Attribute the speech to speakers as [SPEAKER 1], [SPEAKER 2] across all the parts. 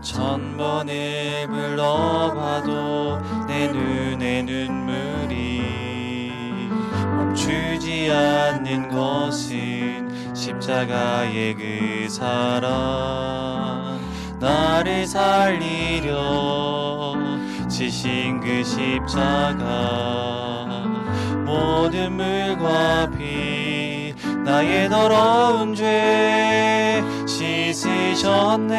[SPEAKER 1] 천번을 불러봐도 내 눈에 눈물이 멈추지 않는 것은 십자가의 그 사랑, 나를 살리려 지신 그 십자가, 모든 물과 피 나의 더러운 죄 씻으셨네.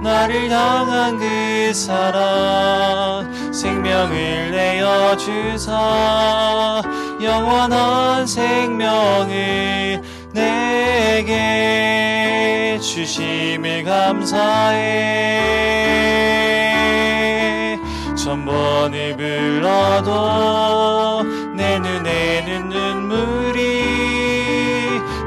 [SPEAKER 1] 나를 향한 그 사랑, 생명을 내어 주사 영원한 생명을 내게 주심을 감사해. 천번을 불러도 내 눈에는 눈물이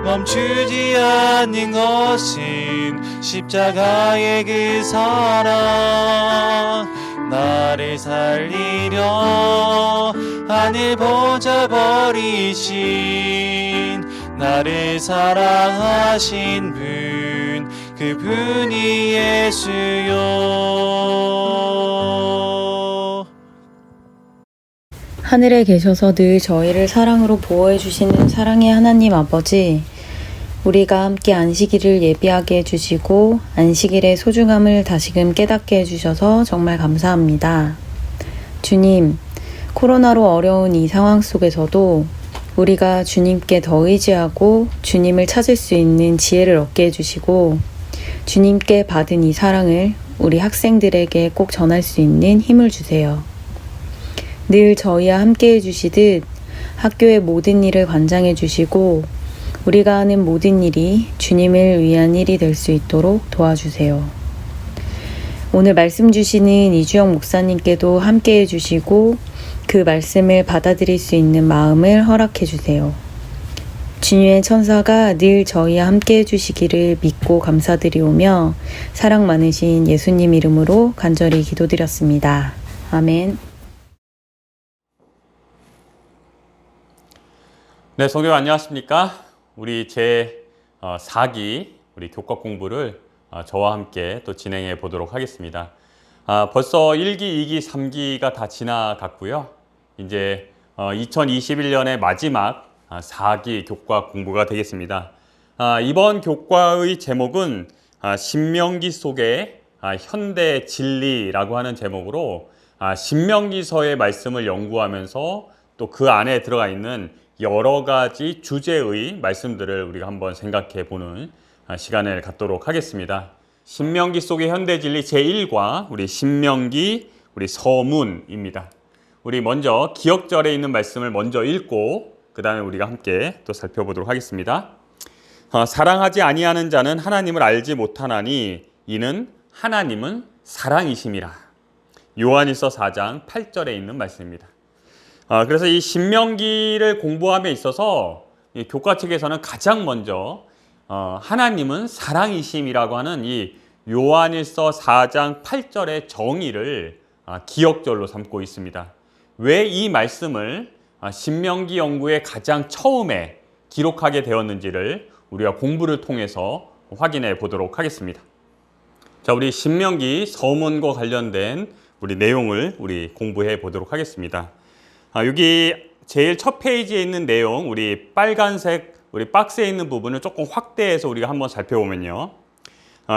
[SPEAKER 1] 멈추지 않는 것은 십자가의 그 사랑, 나를 살리려 하늘 보좌 버리신 나를 사랑하신 분, 그분이 예수요.
[SPEAKER 2] 하늘에 계셔서 늘 저희를 사랑으로 보호해 주시는 사랑의 하나님 아버지, 우리가 함께 안식일을 예비하게 해주시고 안식일의 소중함을 다시금 깨닫게 해주셔서 정말 감사합니다. 주님, 코로나로 어려운 이 상황 속에서도 우리가 주님께 더 의지하고 주님을 찾을 수 있는 지혜를 얻게 해주시고 주님께 받은 이 사랑을 우리 학생들에게 꼭 전할 수 있는 힘을 주세요. 늘 저희와 함께 해주시듯 학교의 모든 일을 관장해 주시고 우리가 하는 모든 일이 주님을 위한 일이 될 수 있도록 도와주세요. 오늘 말씀 주시는 이주영 목사님께도 함께 해주시고 그 말씀을 받아들일 수 있는 마음을 허락해 주세요. 주님의 천사가 늘 저희와 함께 해주시기를 믿고 감사드리오며 사랑 많으신 예수님 이름으로 간절히 기도드렸습니다. 아멘.
[SPEAKER 3] 네, 성도 안녕하십니까? 우리 제 4기 우리 교과 공부를 저와 함께 또 진행해 보도록 하겠습니다. 벌써 1기, 2기, 3기가 다 지나갔고요. 이제 2021년의 마지막 4기 교과 공부가 되겠습니다. 이번 교과의 제목은 신명기 속의 현대 진리라고 하는 제목으로 신명기서의 말씀을 연구하면서 또 그 안에 들어가 있는 여러 가지 주제의 말씀들을 우리가 한번 생각해 보는 시간을 갖도록 하겠습니다. 신명기 속의 현대 진리 제1과 우리 신명기 우리 서문입니다. 우리 먼저 기억절에 있는 말씀을 먼저 읽고 그 다음에 우리가 함께 또 살펴보도록 하겠습니다. 사랑하지 아니하는 자는 하나님을 알지 못하나니 이는 하나님은 사랑이심이라. 요한일서 4장 8절에 있는 말씀입니다. 그래서 이 신명기를 공부함에 있어서 이 교과책에서는 가장 먼저 하나님은 사랑이심이라고 하는 이 요한일서 4장 8절의 정의를 기억절로 삼고 있습니다. 왜 이 말씀을 신명기 연구의 가장 처음에 기록하게 되었는지를 우리가 공부를 통해서 확인해 보도록 하겠습니다. 자, 우리 신명기 서문과 관련된 우리 내용을 우리 공부해 보도록 하겠습니다. 여기 제일 첫 페이지에 있는 내용, 우리 빨간색 우리 박스에 있는 부분을 조금 확대해서 우리가 한번 살펴보면요.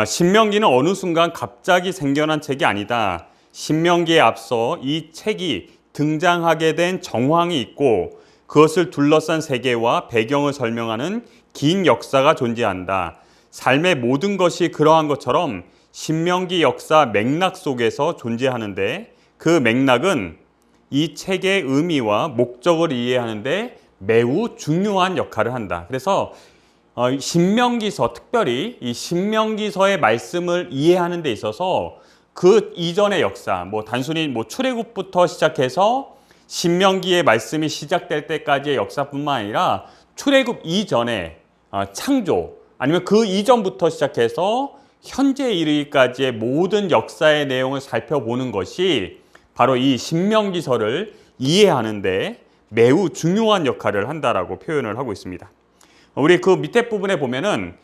[SPEAKER 3] 신명기는 어느 순간 갑자기 생겨난 책이 아니다. 신명기에 앞서 이 책이 등장하게 된 정황이 있고 그것을 둘러싼 세계와 배경을 설명하는 긴 역사가 존재한다. 삶의 모든 것이 그러한 것처럼 신명기 역사 맥락 속에서 존재하는데 그 맥락은 이 책의 의미와 목적을 이해하는데 매우 중요한 역할을 한다. 그래서 신명기서, 특별히 이 신명기서의 말씀을 이해하는 데 있어서 그 이전의 역사, 단순히 출애굽부터 시작해서 신명기의 말씀이 시작될 때까지의 역사뿐만 아니라 출애굽 이전에 창조, 아니면 그 이전부터 시작해서 현재에 이르기까지의 모든 역사의 내용을 살펴보는 것이 바로 이 신명기서를 이해하는데 매우 중요한 역할을 한다라고 표현을 하고 있습니다. 우리 그 밑에 부분에 보면은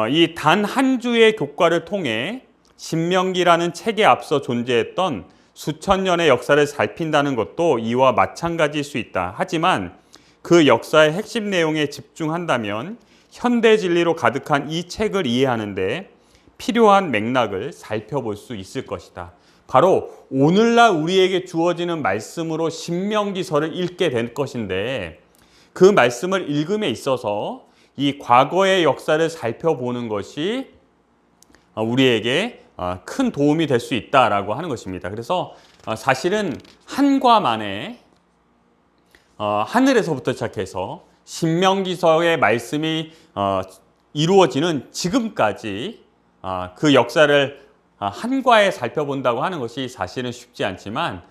[SPEAKER 3] 이 단 한 주의 교과를 통해 신명기라는 책에 앞서 존재했던 수천 년의 역사를 살핀다는 것도 이와 마찬가지일 수 있다. 하지만 그 역사의 핵심 내용에 집중한다면 현대 진리로 가득한 이 책을 이해하는데 필요한 맥락을 살펴볼 수 있을 것이다. 바로 오늘날 우리에게 주어지는 말씀으로 신명기서를 읽게 될 것인데 그 말씀을 읽음에 있어서 이 과거의 역사를 살펴보는 것이 우리에게 큰 도움이 될 수 있다라고 하는 것입니다. 그래서 사실은 한과 만에 하늘에서부터 시작해서 신명기서의 말씀이 이루어지는 지금까지 그 역사를 한과에 살펴본다고 하는 것이 사실은 쉽지 않지만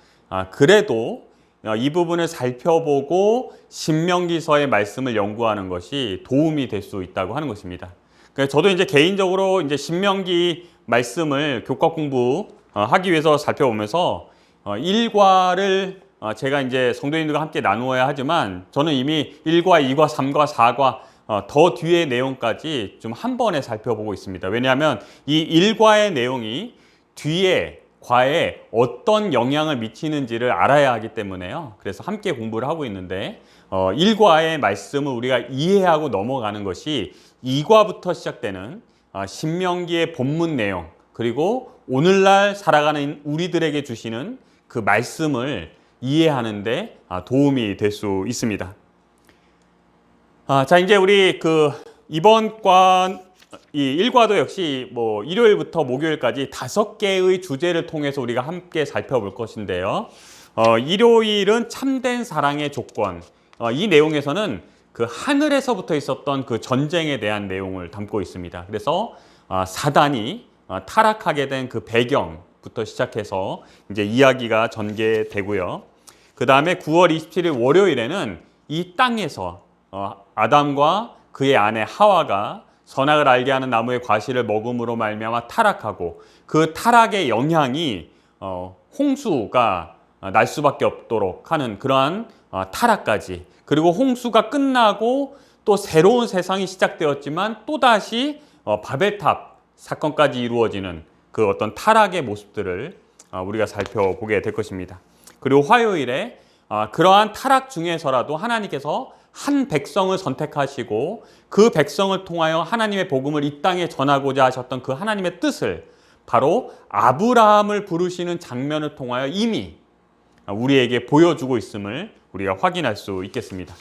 [SPEAKER 3] 그래도 이 부분을 살펴보고 신명기서의 말씀을 연구하는 것이 도움이 될 수 있다고 하는 것입니다. 저도 이제 개인적으로 이제 신명기 말씀을 교과 공부하기 위해서 살펴보면서 1과를 제가 이제 성도님들과 함께 나누어야 하지만 저는 이미 1과, 2과, 3과, 4과 더 뒤의 내용까지 좀 한 번에 살펴보고 있습니다. 왜냐하면 이 1과의 내용이 뒤에 과에 어떤 영향을 미치는지를 알아야 하기 때문에요. 그래서 함께 공부를 하고 있는데 1과의 말씀을 우리가 이해하고 넘어가는 것이 2과부터 시작되는 신명기의 본문 내용 그리고 오늘날 살아가는 우리들에게 주시는 그 말씀을 이해하는 데 도움이 될 수 있습니다. 자, 이제 우리 이번 이 1과도 역시 일요일부터 목요일까지 5개의 주제를 통해서 우리가 함께 살펴볼 것인데요. 일요일은 참된 사랑의 조건. 이 내용에서는 그 하늘에서부터 있었던 그 전쟁에 대한 내용을 담고 있습니다. 그래서 사단이 타락하게 된 그 배경부터 시작해서 이제 이야기가 전개되고요. 그 다음에 9월 27일 월요일에는 이 땅에서 아담과 그의 아내 하와가 선악을 알게 하는 나무의 과실을 먹음으로 말미암아 타락하고 그 타락의 영향이 홍수가 날 수밖에 없도록 하는 그러한 타락까지 그리고 홍수가 끝나고 또 새로운 세상이 시작되었지만 또다시 바벨탑 사건까지 이루어지는 그 어떤 타락의 모습들을 우리가 살펴보게 될 것입니다. 그리고 화요일에 그러한 타락 중에서라도 하나님께서 한 백성을 선택하시고 그 백성을 통하여 하나님의 복음을 이 땅에 전하고자 하셨던 그 하나님의 뜻을 바로 아브라함을 부르시는 장면을 통하여 이미 우리에게 보여주고 있음을 우리가 확인할 수 있겠습니다.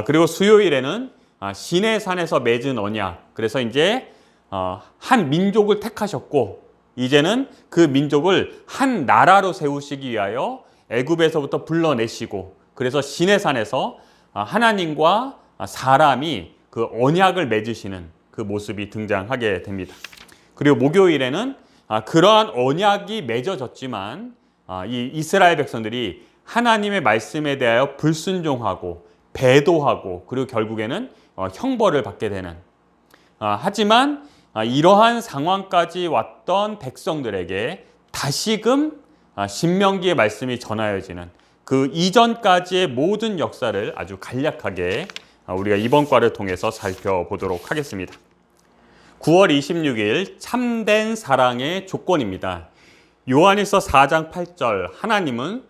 [SPEAKER 3] 그리고 수요일에는 시내산에서 맺은 언약. 그래서 이제 한 민족을 택하셨고 이제는 그 민족을 한 나라로 세우시기 위하여 애굽에서부터 불러내시고 그래서 시내산에서 하나님과 사람이 그 언약을 맺으시는 그 모습이 등장하게 됩니다. 그리고 목요일에는 그러한 언약이 맺어졌지만 이 이스라엘 백성들이 하나님의 말씀에 대하여 불순종하고 배도하고 그리고 결국에는 형벌을 받게 되는 하지만 이러한 상황까지 왔던 백성들에게 다시금 신명기의 말씀이 전하여지는 그 이전까지의 모든 역사를 아주 간략하게 우리가 이번 과를 통해서 살펴보도록 하겠습니다. 9월 26일 참된 사랑의 조건입니다. 요한일서 4장 8절 하나님은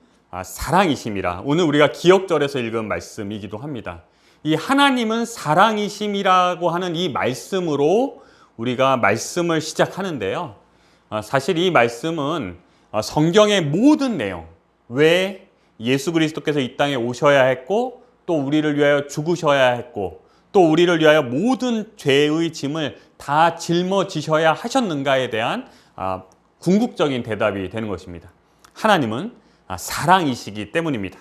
[SPEAKER 3] 사랑이심이라. 오늘 우리가 기억절에서 읽은 말씀이기도 합니다. 이 하나님은 사랑이심이라고 하는 이 말씀으로 우리가 말씀을 시작하는데요. 사실 이 말씀은 성경의 모든 내용, 왜 예수 그리스도께서 이 땅에 오셔야 했고 또 우리를 위하여 죽으셔야 했고 또 우리를 위하여 모든 죄의 짐을 다 짊어지셔야 하셨는가에 대한 궁극적인 대답이 되는 것입니다. 하나님은 사랑이시기 때문입니다.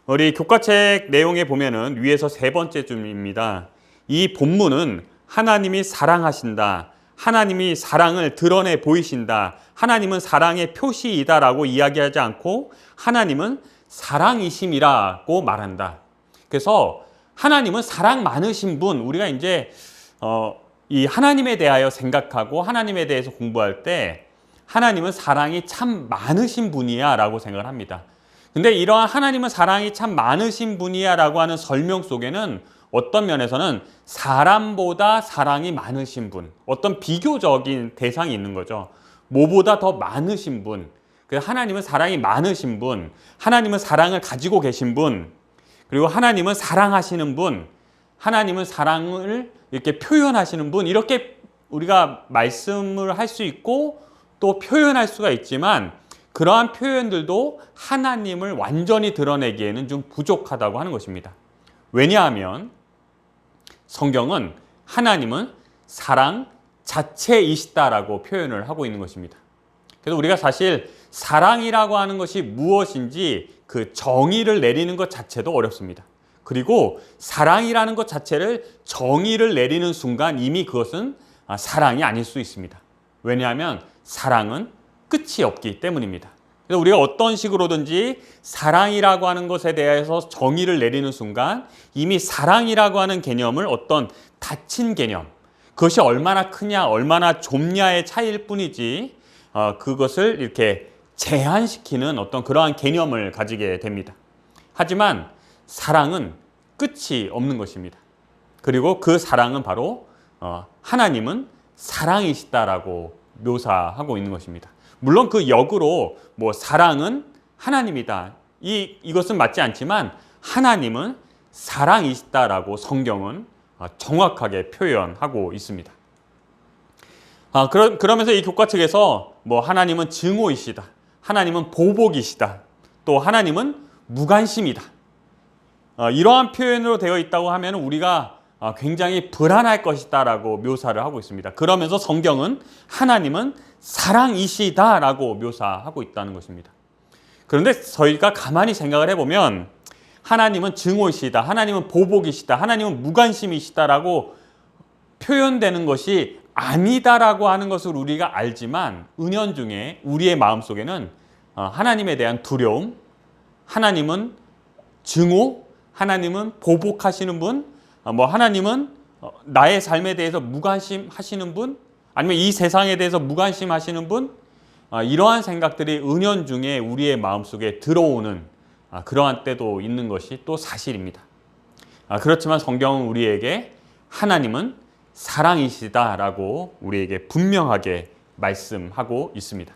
[SPEAKER 3] 우리 교과책 내용에 보면은 위에서 세 번째 줄입니다. 이 본문은 하나님이 사랑하신다. 하나님이 사랑을 드러내 보이신다. 하나님은 사랑의 표시이다라고 이야기하지 않고 하나님은 사랑이심이라고 말한다. 그래서 하나님은 사랑 많으신 분, 우리가 이제 이 하나님에 대하여 생각하고 하나님에 대해서 공부할 때 하나님은 사랑이 참 많으신 분이야 라고 생각을 합니다. 근데 이러한 하나님은 사랑이 참 많으신 분이야 라고 하는 설명 속에는 어떤 면에서는 사람보다 사랑이 많으신 분, 어떤 비교적인 대상이 있는 거죠. 뭐보다 더 많으신 분, 하나님은 사랑이 많으신 분, 하나님은 사랑을 가지고 계신 분, 그리고 하나님은 사랑하시는 분, 하나님은 사랑을 이렇게 표현하시는 분, 이렇게 우리가 말씀을 할 수 있고 또 표현할 수가 있지만 그러한 표현들도 하나님을 완전히 드러내기에는 좀 부족하다고 하는 것입니다. 왜냐하면 성경은 하나님은 사랑 자체이시다라고 표현을 하고 있는 것입니다. 그래서 우리가 사실 사랑이라고 하는 것이 무엇인지 그 정의를 내리는 것 자체도 어렵습니다. 그리고 사랑이라는 것 자체를 정의를 내리는 순간 이미 그것은 사랑이 아닐 수 있습니다. 왜냐하면 사랑은 끝이 없기 때문입니다. 그래서 우리가 어떤 식으로든지 사랑이라고 하는 것에 대해서 정의를 내리는 순간 이미 사랑이라고 하는 개념을 어떤 닫힌 개념, 그것이 얼마나 크냐, 얼마나 좁냐의 차이일 뿐이지 그것을 이렇게 제한시키는 어떤 그러한 개념을 가지게 됩니다. 하지만 사랑은 끝이 없는 것입니다. 그리고 그 사랑은 바로 하나님은 사랑이시다라고 묘사하고 있는 것입니다. 물론 그 역으로 사랑은 하나님이다. 이것은 맞지 않지만 하나님은 사랑이시다라고 성경은 정확하게 표현하고 있습니다. 그러면서 이 교과 측에서 하나님은 증오이시다. 하나님은 보복이시다. 또 하나님은 무관심이다. 이러한 표현으로 되어 있다고 하면 우리가 굉장히 불안할 것이다라고 묘사를 하고 있습니다. 그러면서 성경은 하나님은 사랑이시다라고 묘사하고 있다는 것입니다. 그런데 저희가 가만히 생각을 해보면 하나님은 증오이시다, 하나님은 보복이시다, 하나님은 무관심이시다라고 표현되는 것이 아니다라고 하는 것을 우리가 알지만 은연중에 우리의 마음속에는 하나님에 대한 두려움, 하나님은 증오, 하나님은 보복하시는 분, 하나님은 나의 삶에 대해서 무관심하시는 분, 아니면 이 세상에 대해서 무관심하시는 분, 이러한 생각들이 은연중에 우리의 마음속에 들어오는 그러한 때도 있는 것이 또 사실입니다. 그렇지만 성경은 우리에게 하나님은 사랑이시다라고 우리에게 분명하게 말씀하고 있습니다.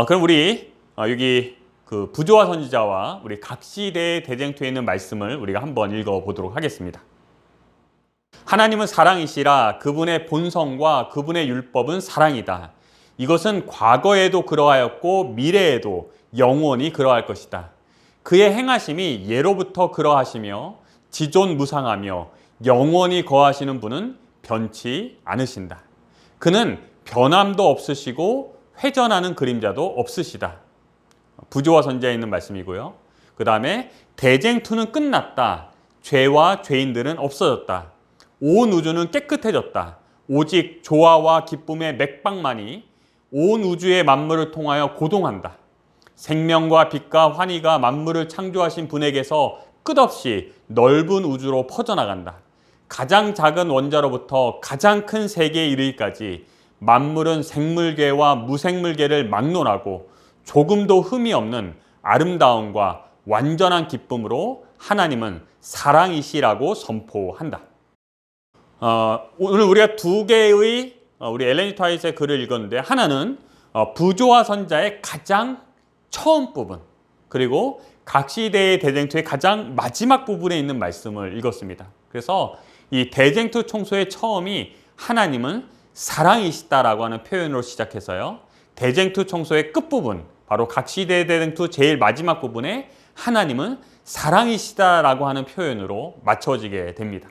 [SPEAKER 3] 그럼 우리 여기 그 부조와 선지자와 우리 각 시대의 대쟁투에 있는 말씀을 우리가 한번 읽어보도록 하겠습니다. 하나님은 사랑이시라. 그분의 본성과 그분의 율법은 사랑이다. 이것은 과거에도 그러하였고 미래에도 영원히 그러할 것이다. 그의 행하심이 예로부터 그러하시며 지존무상하며 영원히 거하시는 분은 변치 않으신다. 그는 변함도 없으시고 회전하는 그림자도 없으시다. 부조와 선지자에 있는 말씀이고요. 그 다음에 대쟁투는 끝났다. 죄와 죄인들은 없어졌다. 온 우주는 깨끗해졌다. 오직 조화와 기쁨의 맥박만이 온 우주의 만물을 통하여 고동한다. 생명과 빛과 환희가 만물을 창조하신 분에게서 끝없이 넓은 우주로 퍼져나간다. 가장 작은 원자로부터 가장 큰 세계에 이르기까지 만물은 생물계와 무생물계를 막론하고 조금도 흠이 없는 아름다움과 완전한 기쁨으로 하나님은 사랑이시라고 선포한다. 오늘 우리가 두 개의 우리 엘렌 지 화이트의 글을 읽었는데 하나는 부조와 선자의 가장 처음 부분, 그리고 각 시대의 대쟁투의 가장 마지막 부분에 있는 말씀을 읽었습니다. 그래서 이 대쟁투 총소의 처음이 하나님은 사랑이시다라고 하는 표현으로 시작해서요, 대쟁투 총소의 끝부분, 바로 각 시대의 대쟁투 제일 마지막 부분에 하나님은 사랑이시다라고 하는 표현으로 맞춰지게 됩니다.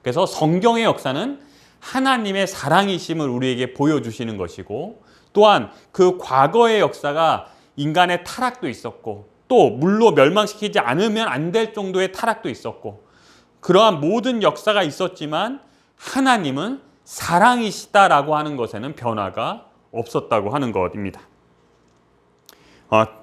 [SPEAKER 3] 그래서 성경의 역사는 하나님의 사랑이심을 우리에게 보여주시는 것이고, 또한 그 과거의 역사가 인간의 타락도 있었고, 또 물로 멸망시키지 않으면 안 될 정도의 타락도 있었고, 그러한 모든 역사가 있었지만 하나님은 사랑이시다라고 하는 것에는 변화가 없었다고 하는 것입니다.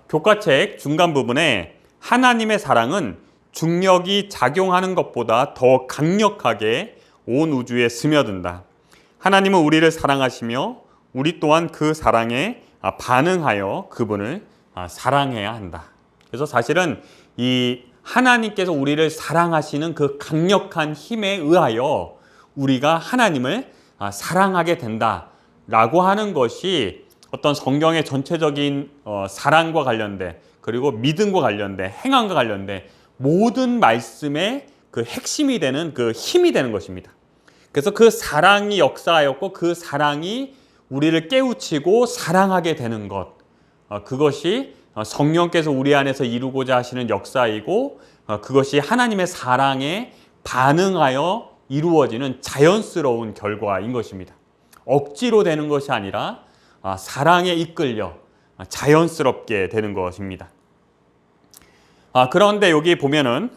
[SPEAKER 3] 교과책 중간 부분에 하나님의 사랑은 중력이 작용하는 것보다 더 강력하게 온 우주에 스며든다. 하나님은 우리를 사랑하시며 우리 또한 그 사랑에 반응하여 그분을 사랑해야 한다. 그래서 사실은 이 하나님께서 우리를 사랑하시는 그 강력한 힘에 의하여 우리가 하나님을 사랑하게 된다라고 하는 것이 어떤 성경의 전체적인 사랑과 관련된, 그리고 믿음과 관련된, 행함과 관련된 모든 말씀의 그 핵심이 되는, 그 힘이 되는 것입니다. 그래서 그 사랑이 역사하였고 그 사랑이 우리를 깨우치고 사랑하게 되는 것, 그것이 성령께서 우리 안에서 이루고자 하시는 역사이고, 그것이 하나님의 사랑에 반응하여 이루어지는 자연스러운 결과인 것입니다. 억지로 되는 것이 아니라 사랑에 이끌려 자연스럽게 되는 것입니다. 그런데 여기 보면은,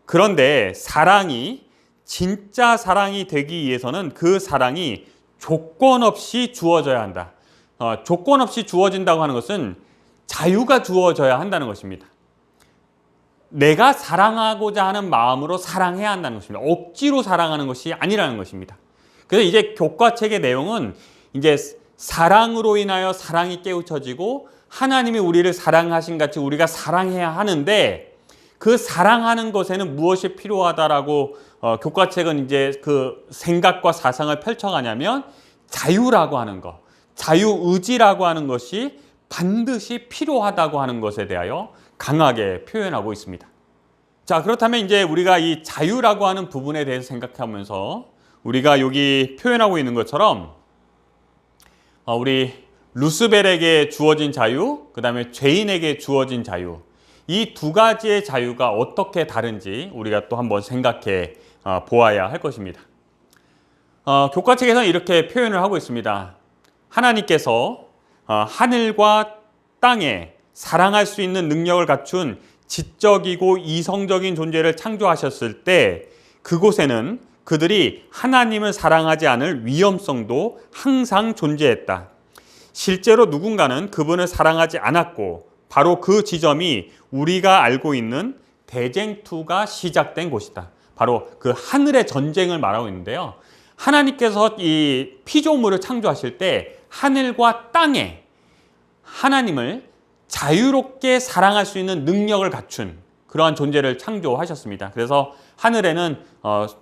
[SPEAKER 3] 그런데 사랑이 진짜 사랑이 되기 위해서는 그 사랑이 조건 없이 주어져야 한다. 조건 없이 주어진다고 하는 것은 자유가 주어져야 한다는 것입니다. 내가 사랑하고자 하는 마음으로 사랑해야 한다는 것입니다. 억지로 사랑하는 것이 아니라는 것입니다. 그래서 이제 교과책의 내용은 이제 사랑으로 인하여 사랑이 깨우쳐지고 하나님이 우리를 사랑하신 같이 우리가 사랑해야 하는데, 그 사랑하는 것에는 무엇이 필요하다라고 교과책은 이제 그 생각과 사상을 펼쳐가냐면 자유라고 하는 것, 자유의지라고 하는 것이 반드시 필요하다고 하는 것에 대하여 강하게 표현하고 있습니다. 자, 그렇다면 이제 우리가 이 자유라고 하는 부분에 대해서 생각하면서 우리가 여기 표현하고 있는 것처럼 우리 루스벨에게 주어진 자유, 그 다음에 죄인에게 주어진 자유, 이 두 가지의 자유가 어떻게 다른지 우리가 또 한번 생각해 보아야 할 것입니다. 교과책에서는 이렇게 표현을 하고 있습니다. 하나님께서 하늘과 땅에 사랑할 수 있는 능력을 갖춘 지적이고 이성적인 존재를 창조하셨을 때 그곳에는 그들이 하나님을 사랑하지 않을 위험성도 항상 존재했다. 실제로 누군가는 그분을 사랑하지 않았고 바로 그 지점이 우리가 알고 있는 대쟁투가 시작된 곳이다. 바로 그 하늘의 전쟁을 말하고 있는데요. 하나님께서 이 피조물을 창조하실 때 하늘과 땅에 하나님을 자유롭게 사랑할 수 있는 능력을 갖춘 그러한 존재를 창조하셨습니다. 그래서 하늘에는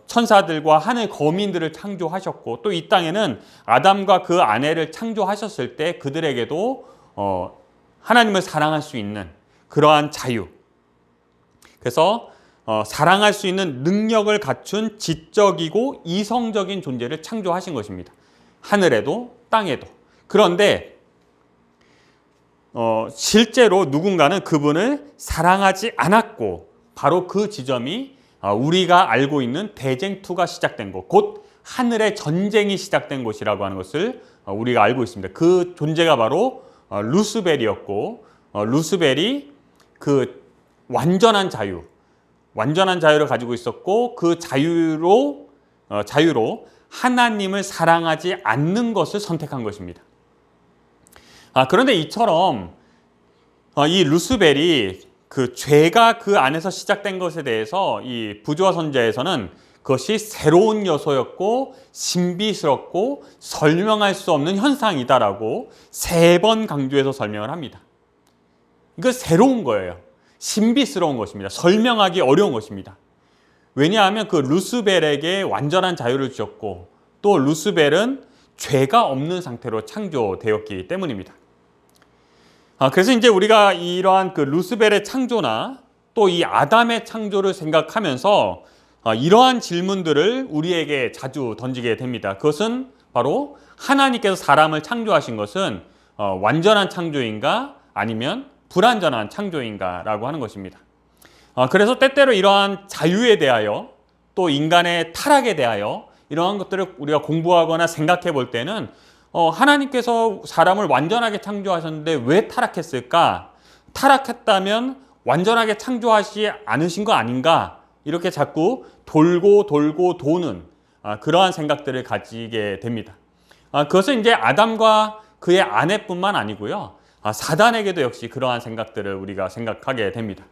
[SPEAKER 3] 천사들과 하늘 거민들을 창조하셨고, 또 이 땅에는 아담과 그 아내를 창조하셨을 때 그들에게도 하나님을 사랑할 수 있는 그러한 자유, 그래서 사랑할 수 있는 능력을 갖춘 지적이고 이성적인 존재를 창조하신 것입니다. 하늘에도 땅에도. 그런데 실제로 누군가는 그분을 사랑하지 않았고 바로 그 지점이 우리가 알고 있는 대쟁투가 시작된 곳, 곧 하늘의 전쟁이 시작된 곳이라고 하는 것을 우리가 알고 있습니다. 그 존재가 바로 루스벨이었고, 루스벨이 그 완전한 자유를 가지고 있었고, 그 자유로 하나님을 사랑하지 않는 것을 선택한 것입니다. 그런데 이처럼 이 루스벨이 그 죄가 그 안에서 시작된 것에 대해서 이 부조화 선지자에서는 그것이 새로운 요소였고 신비스럽고 설명할 수 없는 현상이다라고 3번 강조해서 설명을 합니다. 이거 새로운 거예요. 신비스러운 것입니다. 설명하기 어려운 것입니다. 왜냐하면 그 루스벨에게 완전한 자유를 주셨고, 또 루스벨은 죄가 없는 상태로 창조되었기 때문입니다. 그래서 이제 우리가 이러한 그 루스벨의 창조나 또 이 아담의 창조를 생각하면서 이러한 질문들을 우리에게 자주 던지게 됩니다. 그것은 바로 하나님께서 사람을 창조하신 것은 완전한 창조인가 아니면 불완전한 창조인가 라고 하는 것입니다. 그래서 때때로 이러한 자유에 대하여 또 인간의 타락에 대하여 이러한 것들을 우리가 공부하거나 생각해 볼 때는 하나님께서 사람을 완전하게 창조하셨는데 왜 타락했을까? 타락했다면 완전하게 창조하지 않으신 거 아닌가? 이렇게 자꾸 돌고 도는 그러한 생각들을 가지게 됩니다. 그것은 이제 아담과 그의 아내뿐만 아니고요. 사단에게도 역시 그러한 생각들을 우리가 생각하게 됩니다.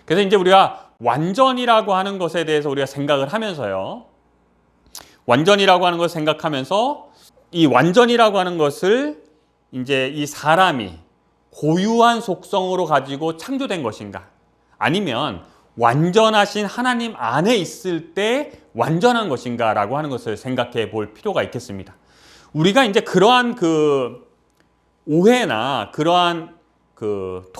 [SPEAKER 3] 그래서 이제 우리가 완전이라고 하는 것에 대해서 우리가 생각을 하면서요. 완전이라고 하는 것을 생각하면서 이 완전이라고 하는 것을 이제 이 사람이 고유한 속성으로 가지고 창조된 것인가? 아니면 완전하신 하나님 안에 있을 때 완전한 것인가라고 하는 것을 생각해 볼 필요가 있겠습니다. 우리가 이제 그러한 그 오해나 그러한 그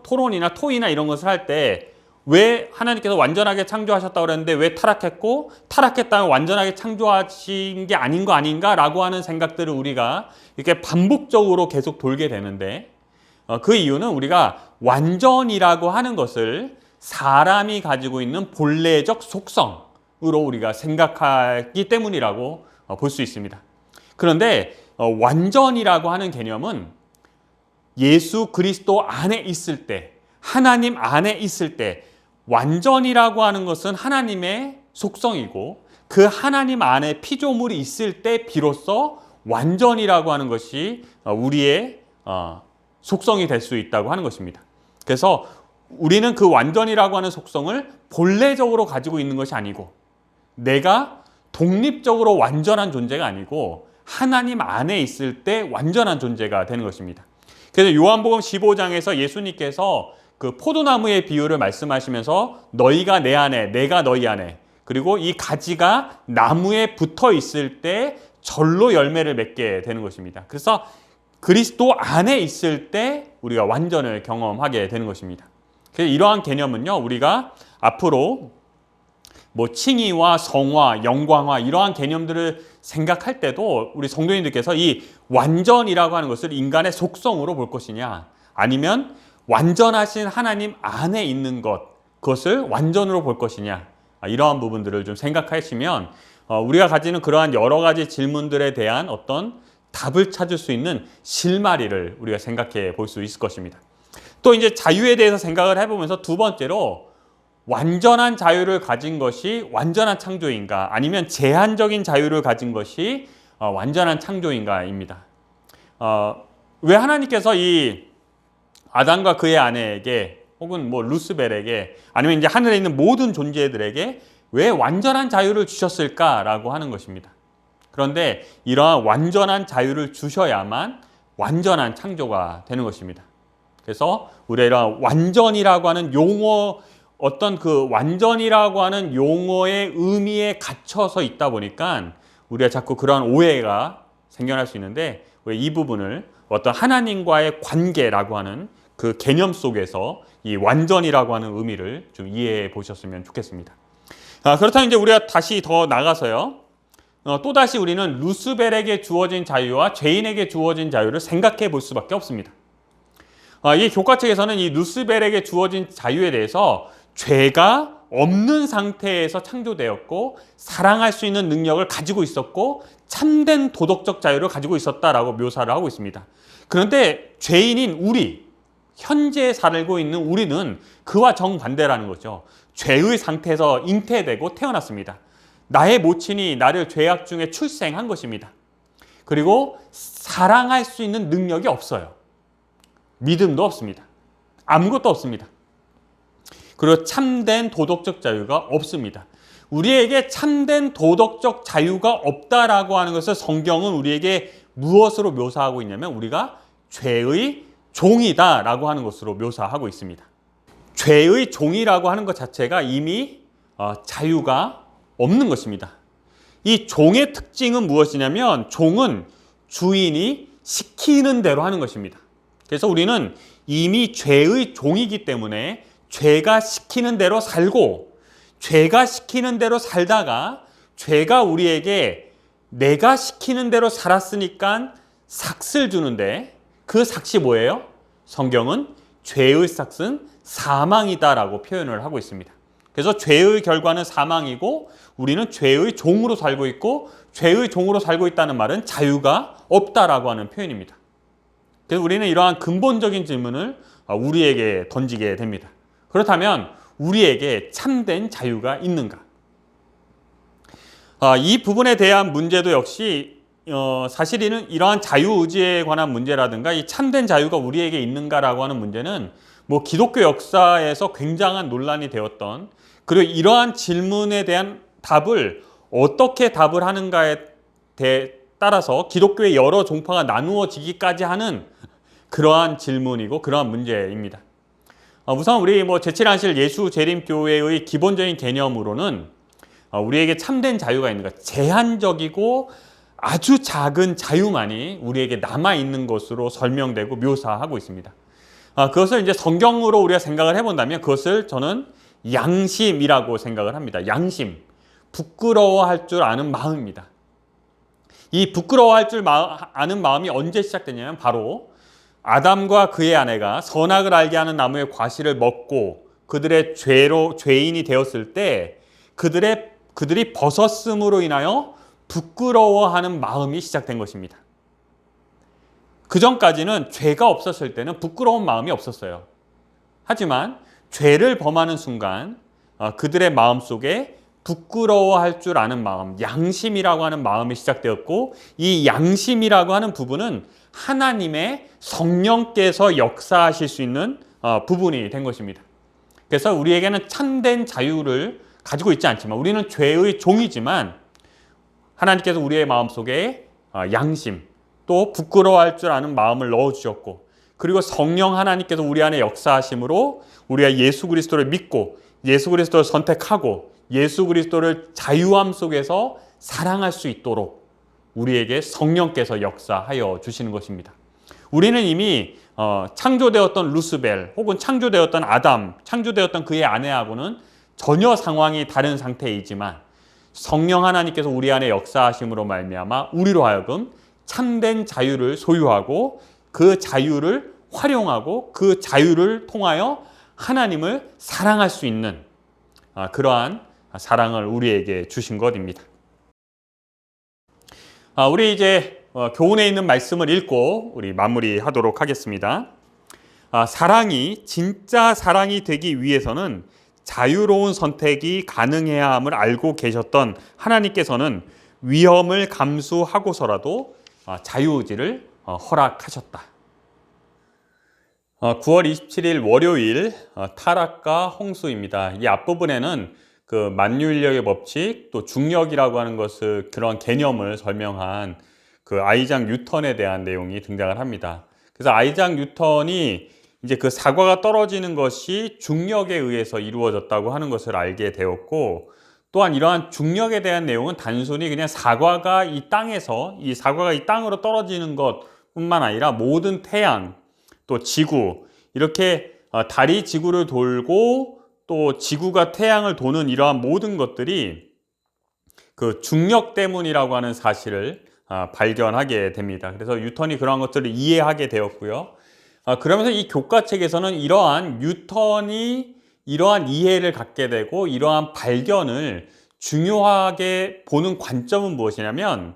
[SPEAKER 3] 토론이나 토의나 이런 것을 할 때 왜 하나님께서 완전하게 창조하셨다고 그랬는데 왜 타락했고 타락했다면 완전하게 창조하신 게 아닌 거 아닌가라고 하는 생각들을 우리가 이렇게 반복적으로 계속 돌게 되는데 그 이유는 우리가 완전이라고 하는 것을 사람이 가지고 있는 본래적 속성으로 우리가 생각하기 때문이라고 볼 수 있습니다. 그런데 완전이라고 하는 개념은 예수 그리스도 안에 있을 때, 하나님 안에 있을 때 완전이라고 하는 것은 하나님의 속성이고 그 하나님 안에 피조물이 있을 때 비로소 완전이라고 하는 것이 우리의 속성이 될 수 있다고 하는 것입니다. 그래서 우리는 그 완전이라고 하는 속성을 본래적으로 가지고 있는 것이 아니고 내가 독립적으로 완전한 존재가 아니고 하나님 안에 있을 때 완전한 존재가 되는 것입니다. 그래서 요한복음 15장에서 예수님께서 그 포도나무의 비유를 말씀하시면서 너희가 내 안에, 내가 너희 안에, 그리고 이 가지가 나무에 붙어 있을 때 절로 열매를 맺게 되는 것입니다. 그래서 그리스도 안에 있을 때 우리가 완전을 경험하게 되는 것입니다. 그래서 이러한 개념은요, 우리가 앞으로 뭐 칭의와 성화, 영광화 이러한 개념들을 생각할 때도 우리 성도님들께서 이 완전이라고 하는 것을 인간의 속성으로 볼 것이냐, 아니면 완전하신 하나님 안에 있는 그것을 완전으로 볼 것이냐, 이러한 부분들을 좀 생각하시면 우리가 가지는 그러한 여러 가지 질문들에 대한 어떤 답을 찾을 수 있는 실마리를 우리가 생각해 볼 수 있을 것입니다. 또 이제 자유에 대해서 생각을 해보면서 두 번째로 완전한 자유를 가진 것이 완전한 창조인가, 아니면 제한적인 자유를 가진 것이 완전한 창조인가입니다. 왜 하나님께서 이 아담과 그의 아내에게 혹은 뭐 루스벨에게 아니면 이제 하늘에 있는 모든 존재들에게 왜 완전한 자유를 주셨을까라고 하는 것입니다. 그런데 이러한 완전한 자유를 주셔야만 완전한 창조가 되는 것입니다. 그래서 우리가 이러한 완전이라고 하는 용어, 어떤 그 완전이라고 하는 용어의 의미에 갇혀서 있다 보니까 우리가 자꾸 그러한 오해가 생겨날 수 있는데, 이 부분을 어떤 하나님과의 관계라고 하는 그 개념 속에서 이 완전이라고 하는 의미를 좀 이해해 보셨으면 좋겠습니다. 그렇다면 이제 우리가 다시 더 나가서요, 또다시 우리는 루스벨에게 주어진 자유와 죄인에게 주어진 자유를 생각해 볼 수밖에 없습니다. 이 교과책에서는 이 루스벨에게 주어진 자유에 대해서 죄가 없는 상태에서 창조되었고 사랑할 수 있는 능력을 가지고 있었고 참된 도덕적 자유를 가지고 있었다라고 묘사를 하고 있습니다. 그런데 죄인인 우리, 현재 살고 있는 우리는 그와 정반대라는 거죠. 죄의 상태에서 잉태되고 태어났습니다. 나의 모친이 나를 죄악 중에 출생한 것입니다. 그리고 사랑할 수 있는 능력이 없어요. 믿음도 없습니다. 아무것도 없습니다. 그리고 참된 도덕적 자유가 없습니다. 우리에게 참된 도덕적 자유가 없다라고 하는 것을 성경은 우리에게 무엇으로 묘사하고 있냐면 우리가 죄의 종이다라고 하는 것으로 묘사하고 있습니다. 죄의 종이라고 하는 것 자체가 이미 자유가 없는 것입니다. 이 종의 특징은 무엇이냐면 종은 주인이 시키는 대로 하는 것입니다. 그래서 우리는 이미 죄의 종이기 때문에 죄가 시키는 대로 살고, 죄가 시키는 대로 살다가 죄가 우리에게 내가 시키는 대로 살았으니까 삭을 주는데, 그 삭이 뭐예요? 성경은 죄의 삭은 사망이다라고 표현을 하고 있습니다. 그래서 죄의 결과는 사망이고 우리는 죄의 종으로 살고 있고, 죄의 종으로 살고 있다는 말은 자유가 없다라고 하는 표현입니다. 그래서 우리는 이러한 근본적인 질문을 우리에게 던지게 됩니다. 그렇다면 우리에게 참된 자유가 있는가? 이 부분에 대한 문제도 역시 사실 이러한 자유의지에 관한 문제라든가 이 참된 자유가 우리에게 있는가라고 하는 문제는 뭐 기독교 역사에서 굉장한 논란이 되었던, 그리고 이러한 질문에 대한 답을 어떻게 답을 하는가에 따라서 기독교의 여러 종파가 나누어지기까지 하는 그러한 질문이고 그러한 문제입니다. 우선 우리 제7안실 예수재림교회의 기본적인 개념으로는 우리에게 참된 자유가 있는 것, 제한적이고 아주 작은 자유만이 우리에게 남아있는 것으로 설명되고 묘사하고 있습니다. 그것을 이제 성경으로 우리가 생각을 해본다면 그것을 저는 양심이라고 생각을 합니다. 양심. 부끄러워할 줄 아는 마음입니다. 이 부끄러워할 줄 아는 마음이 언제 시작되냐면 바로 아담과 그의 아내가 선악을 알게 하는 나무의 과실을 먹고 그들의 죄인이 되었을 때 그들이 벗었음으로 인하여 부끄러워하는 마음이 시작된 것입니다. 그 전까지는 죄가 없었을 때는 부끄러운 마음이 없었어요. 하지만 죄를 범하는 순간 그들의 마음 속에 부끄러워할 줄 아는 마음, 양심이라고 하는 마음이 시작되었고, 이 양심이라고 하는 부분은 하나님의 성령께서 역사하실 수 있는 부분이 된 것입니다. 그래서 우리에게는 참된 자유를 가지고 있지 않지만, 우리는 죄의 종이지만 하나님께서 우리의 마음속에 양심, 또 부끄러워할 줄 아는 마음을 넣어주셨고, 그리고 성령 하나님께서 우리 안에 역사하심으로 우리가 예수 그리스도를 믿고 예수 그리스도를 선택하고 예수 그리스도를 자유함 속에서 사랑할 수 있도록 우리에게 성령께서 역사하여 주시는 것입니다. 우리는 이미 창조되었던 루스벨 혹은 창조되었던 아담, 창조되었던 그의 아내하고는 전혀 상황이 다른 상태이지만 성령 하나님께서 우리 안에 역사하심으로 말미암아 우리로 하여금 참된 자유를 소유하고 그 자유를 활용하고 그 자유를 통하여 하나님을 사랑할 수 있는 그러한 사랑을 우리에게 주신 것입니다. 우리 이제 교훈에 있는 말씀을 읽고 우리 마무리하도록 하겠습니다. 사랑이 진짜 사랑이 되기 위해서는 자유로운 선택이 가능해야 함을 알고 계셨던 하나님께서는 위험을 감수하고서라도 자유의지를 허락하셨다. 9월 27일 월요일 타락과 홍수입니다. 이 앞부분에는 그 만유인력의 법칙, 또 중력이라고 하는 것을 그런 개념을 설명한 그 아이작 뉴턴에 대한 내용이 등장을 합니다. 그래서 아이작 뉴턴이 이제 그 사과가 떨어지는 것이 중력에 의해서 이루어졌다고 하는 것을 알게 되었고, 또한 이러한 중력에 대한 내용은 단순히 그냥 사과가 이 땅으로 떨어지는 것뿐만 아니라 모든 태양, 또 지구, 이렇게 달이 지구를 돌고 또 지구가 태양을 도는 이러한 모든 것들이 그 중력 때문이라고 하는 사실을 발견하게 됩니다. 그래서 뉴턴이 그러한 것들을 이해하게 되었고요. 그러면서 이 교과책에서는 이러한 뉴턴이 이러한 이해를 갖게 되고 이러한 발견을 중요하게 보는 관점은 무엇이냐면,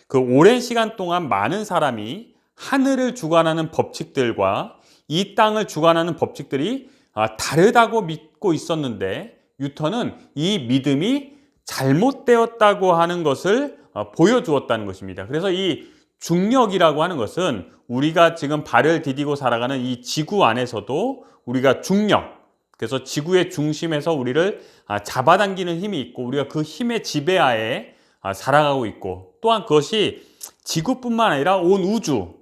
[SPEAKER 3] 그 오랜 시간 동안 많은 사람이 하늘을 주관하는 법칙들과 이 땅을 주관하는 법칙들이 다르다고 믿고 있었는데, 뉴턴은 이 믿음이 잘못되었다고 하는 것을 보여주었다는 것입니다. 그래서 이 중력이라고 하는 것은 우리가 지금 발을 디디고 살아가는 이 지구 안에서도 우리가 중력, 그래서 지구의 중심에서 우리를 잡아당기는 힘이 있고 우리가 그 힘의 지배하에 살아가고 있고, 또한 그것이 지구뿐만 아니라 온 우주,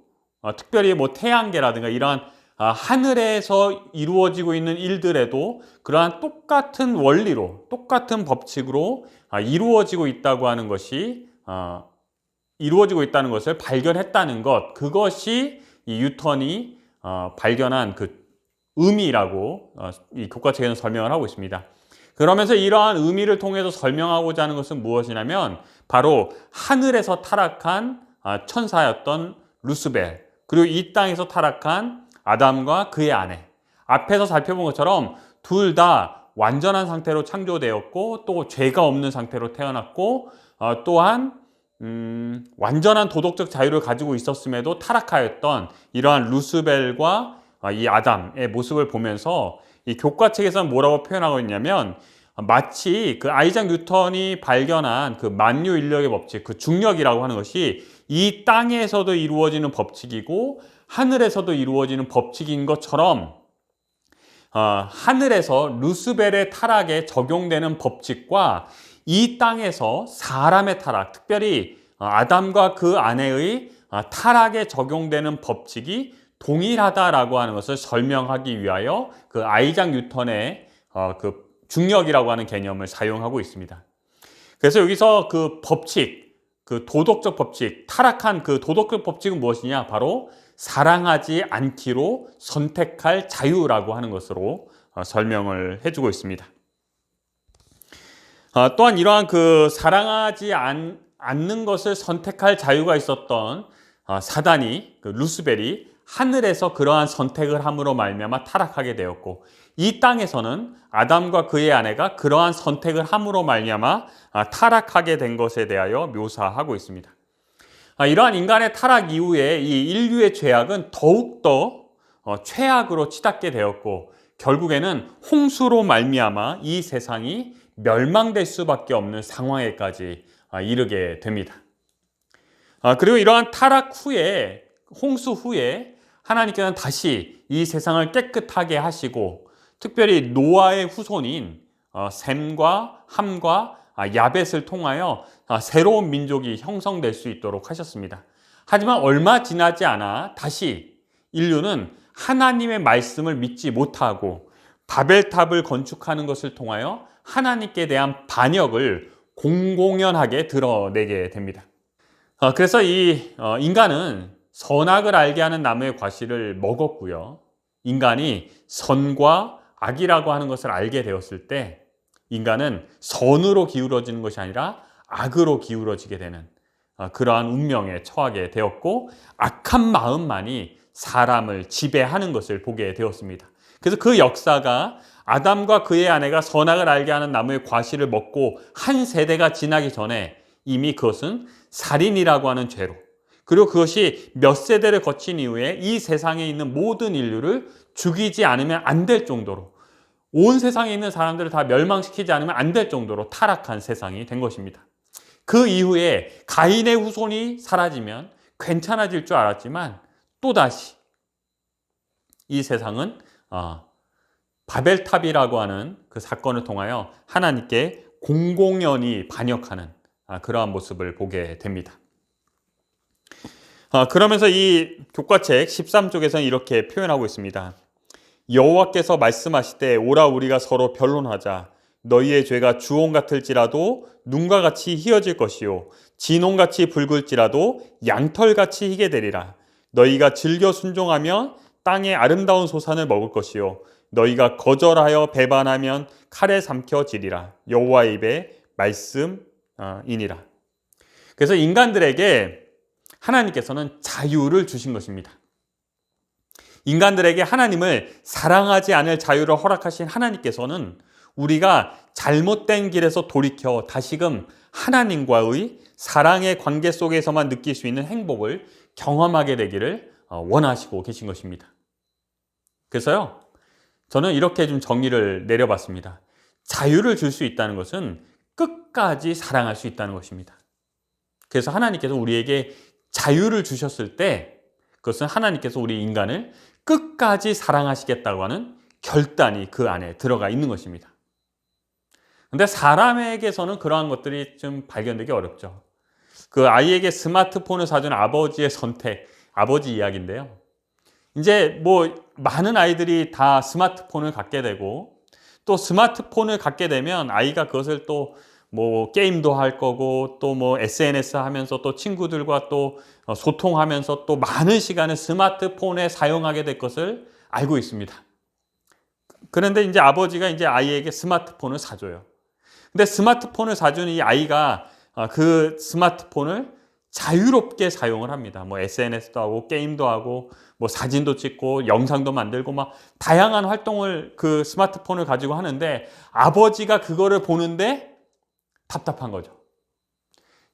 [SPEAKER 3] 특별히 태양계라든가 이러한 하늘에서 이루어지고 있는 일들에도 그러한 똑같은 원리로, 똑같은 법칙으로 이루어지고 있다고 하는 것이 이루어지고 있다는 것을 발견했다는 것, 그것이 이 뉴턴이 발견한 그 의미라고 이 교과책에는 설명을 하고 있습니다. 그러면서 이러한 의미를 통해서 설명하고자 하는 것은 무엇이냐면 바로 하늘에서 타락한 천사였던 루스벨, 그리고 이 땅에서 타락한 아담과 그의 아내, 앞에서 살펴본 것처럼 둘 다 완전한 상태로 창조되었고 또 죄가 없는 상태로 태어났고, 또한 완전한 도덕적 자유를 가지고 있었음에도 타락하였던 이러한 루스벨과 이 아담의 모습을 보면서 이 교과책에서는 뭐라고 표현하고 있냐면, 마치 그 아이작 뉴턴이 발견한 그 만유인력의 법칙, 그 중력이라고 하는 것이 이 땅에서도 이루어지는 법칙이고 하늘에서도 이루어지는 법칙인 것처럼 하늘에서 루스벨의 타락에 적용되는 법칙과 이 땅에서 사람의 타락, 특별히 아담과 그 아내의 타락에 적용되는 법칙이 동일하다라고 하는 것을 설명하기 위하여 그 아이작 뉴턴의 그 중력이라고 하는 개념을 사용하고 있습니다. 그래서 여기서 그 법칙, 그 도덕적 법칙, 타락한 그 도덕적 법칙은 무엇이냐? 바로 사랑하지 않기로 선택할 자유라고 하는 것으로 설명을 해주고 있습니다. 또한 이러한 그 사랑하지 않는 것을 선택할 자유가 있었던 사단이, 그 루스벨이 하늘에서 그러한 선택을 함으로 말미암아 타락하게 되었고, 이 땅에서는 아담과 그의 아내가 그러한 선택을 함으로 말미암아 타락하게 된 것에 대하여 묘사하고 있습니다. 이러한 인간의 타락 이후에 이 인류의 죄악은 더욱더 최악으로 치닫게 되었고, 결국에는 홍수로 말미암아 이 세상이 멸망될 수밖에 없는 상황에까지 이르게 됩니다. 그리고 이러한 타락 후에, 홍수 후에 하나님께서는 다시 이 세상을 깨끗하게 하시고, 특별히 노아의 후손인 셈과 함과 야벳을 통하여 새로운 민족이 형성될 수 있도록 하셨습니다. 하지만 얼마 지나지 않아 다시 인류는 하나님의 말씀을 믿지 못하고 바벨탑을 건축하는 것을 통하여 하나님께 대한 반역을 공공연하게 드러내게 됩니다. 그래서 이 인간은 선악을 알게 하는 나무의 과실을 먹었고요. 인간이 선과 악이라고 하는 것을 알게 되었을 때 인간은 선으로 기울어지는 것이 아니라 악으로 기울어지게 되는 그러한 운명에 처하게 되었고, 악한 마음만이 사람을 지배하는 것을 보게 되었습니다. 그래서 그 역사가 아담과 그의 아내가 선악을 알게 하는 나무의 과실을 먹고 한 세대가 지나기 전에 이미 그것은 살인이라고 하는 죄로, 그리고 그것이 몇 세대를 거친 이후에 이 세상에 있는 모든 인류를 죽이지 않으면 안 될 정도로, 온 세상에 있는 사람들을 다 멸망시키지 않으면 안 될 정도로 타락한 세상이 된 것입니다. 그 이후에 가인의 후손이 사라지면 괜찮아질 줄 알았지만 또다시 이 세상은 바벨탑이라고 하는 그 사건을 통하여 하나님께 공공연히 반역하는 그러한 모습을 보게 됩니다. 그러면서 이 교과책 13쪽에서는 이렇게 표현하고 있습니다. 여호와께서 말씀하시되 오라 우리가 서로 변론하자. 너희의 죄가 주홍 같을지라도 눈과 같이 희어질 것이요 진홍같이 붉을지라도 양털같이 희게 되리라. 너희가 즐겨 순종하면 땅의 아름다운 소산을 먹을 것이요 너희가 거절하여 배반하면 칼에 삼켜지리라. 여호와의 입의 말씀이니라. 그래서 인간들에게 하나님께서는 자유를 주신 것입니다. 인간들에게 하나님을 사랑하지 않을 자유를 허락하신 하나님께서는 우리가 잘못된 길에서 돌이켜 다시금 하나님과의 사랑의 관계 속에서만 느낄 수 있는 행복을 경험하게 되기를 원하시고 계신 것입니다. 그래서요, 저는 이렇게 좀 정의를 내려봤습니다. 자유를 줄 수 있다는 것은 끝까지 사랑할 수 있다는 것입니다. 그래서 하나님께서 우리에게 자유를 주셨을 때 그것은 하나님께서 우리 인간을 끝까지 사랑하시겠다고 하는 결단이 그 안에 들어가 있는 것입니다. 근데 사람에게서는 그러한 것들이 좀 발견되기 어렵죠. 그 아이에게 스마트폰을 사준 아버지의 선택, 아버지 이야기인데요. 이제 뭐 많은 아이들이 다 스마트폰을 갖게 되고, 또 스마트폰을 갖게 되면 아이가 그것을 또 뭐 게임도 할 거고, 또 뭐 SNS 하면서 또 친구들과 또 소통하면서 또 많은 시간을 스마트폰에 사용하게 될 것을 알고 있습니다. 그런데 이제 아버지가 이제 아이에게 스마트폰을 사줘요. 근데 스마트폰을 사준 이 아이가 그 스마트폰을 자유롭게 사용을 합니다. 뭐 SNS도 하고 게임도 하고 뭐 사진도 찍고 영상도 만들고 막 다양한 활동을 그 스마트폰을 가지고 하는데, 아버지가 그거를 보는데 답답한 거죠.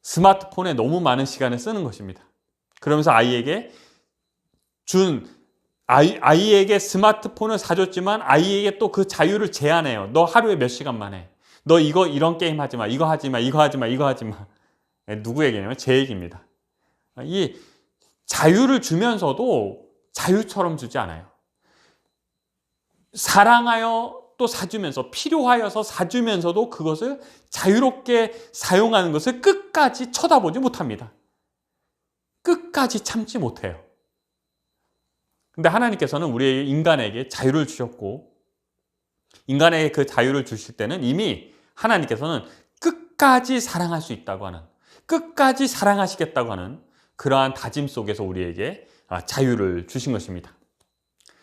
[SPEAKER 3] 스마트폰에 너무 많은 시간을 쓰는 것입니다. 그러면서 아이에게 스마트폰을 사줬지만 아이에게 또 그 자유를 제한해요. 너 하루에 몇 시간만 해. 너 이런 게임 하지 마. 이거 하지 마. 이거 하지 마. 이거 하지 마. 누구 얘기냐면 제 얘기입니다. 이 자유를 주면서도 자유처럼 주지 않아요. 사랑하여 또 사주면서, 필요하여서 사주면서도 그것을 자유롭게 사용하는 것을 끝까지 쳐다보지 못합니다. 끝까지 참지 못해요. 근데 하나님께서는 우리 인간에게 자유를 주셨고, 인간에게 그 자유를 주실 때는 이미 하나님께서는 끝까지 사랑할 수 있다고 하는, 끝까지 사랑하시겠다고 하는 그러한 다짐 속에서 우리에게 자유를 주신 것입니다.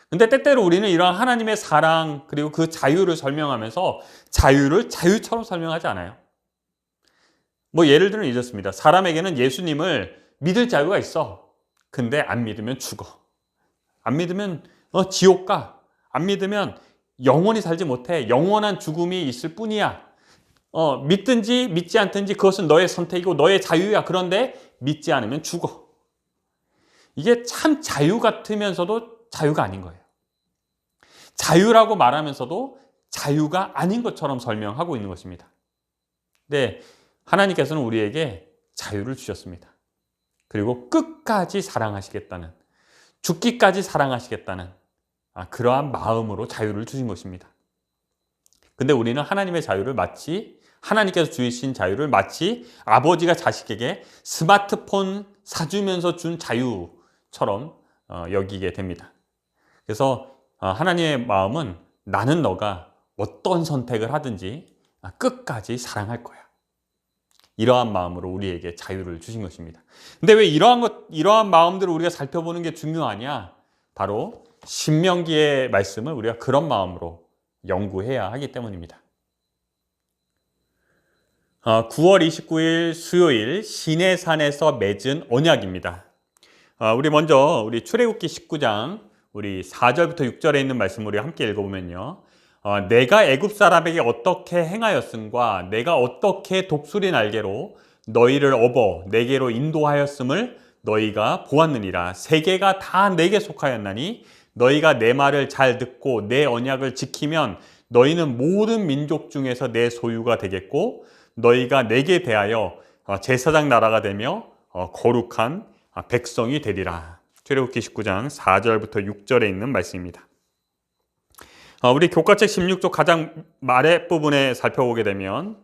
[SPEAKER 3] 근데 때때로 우리는 이러한 하나님의 사랑 그리고 그 자유를 설명하면서 자유를 자유처럼 설명하지 않아요. 뭐 예를 들면 이렇습니다. 사람에게는 예수님을 믿을 자유가 있어. 근데 안 믿으면 죽어. 안 믿으면 지옥 가. 안 믿으면 영원히 살지 못해. 영원한 죽음이 있을 뿐이야. 믿든지 믿지 않든지 그것은 너의 선택이고 너의 자유야. 그런데 믿지 않으면 죽어. 이게 참 자유 같으면서도 자유가 아닌 거예요. 자유라고 말하면서도 자유가 아닌 것처럼 설명하고 있는 것입니다. 네, 하나님께서는 우리에게 자유를 주셨습니다. 그리고 끝까지 사랑하시겠다는, 죽기까지 사랑하시겠다는 그러한 마음으로 자유를 주신 것입니다. 근데 우리는 하나님의 자유를 하나님께서 주신 자유를 마치 아버지가 자식에게 스마트폰 사주면서 준 자유처럼 여기게 됩니다. 그래서 하나님의 마음은 나는 너가 어떤 선택을 하든지 끝까지 사랑할 거야. 이러한 마음으로 우리에게 자유를 주신 것입니다. 근데 왜 이러한 마음들을 우리가 살펴보는 게 중요하냐? 바로 신명기의 말씀을 우리가 그런 마음으로 연구해야 하기 때문입니다. 9월 29일 수요일 시내산에서 맺은 언약입니다. 우리 먼저 우리 출애굽기 19장 우리 4절부터 6절에 있는 말씀을 우리 함께 읽어보면요. 내가 애굽 사람에게 어떻게 행하였음과 내가 어떻게 독수리 날개로 너희를 업어 내게로 인도하였음을 너희가 보았느니라. 세계가 다 내게 속하였나니 너희가 내 말을 잘 듣고 내 언약을 지키면 너희는 모든 민족 중에서 내 소유가 되겠고 너희가 내게 대하여 제사장 나라가 되며 거룩한 백성이 되리라. 출애굽기 19장 4절부터 6절에 있는 말씀입니다. 우리 교과책 16쪽 가장 아랫부분에 살펴보게 되면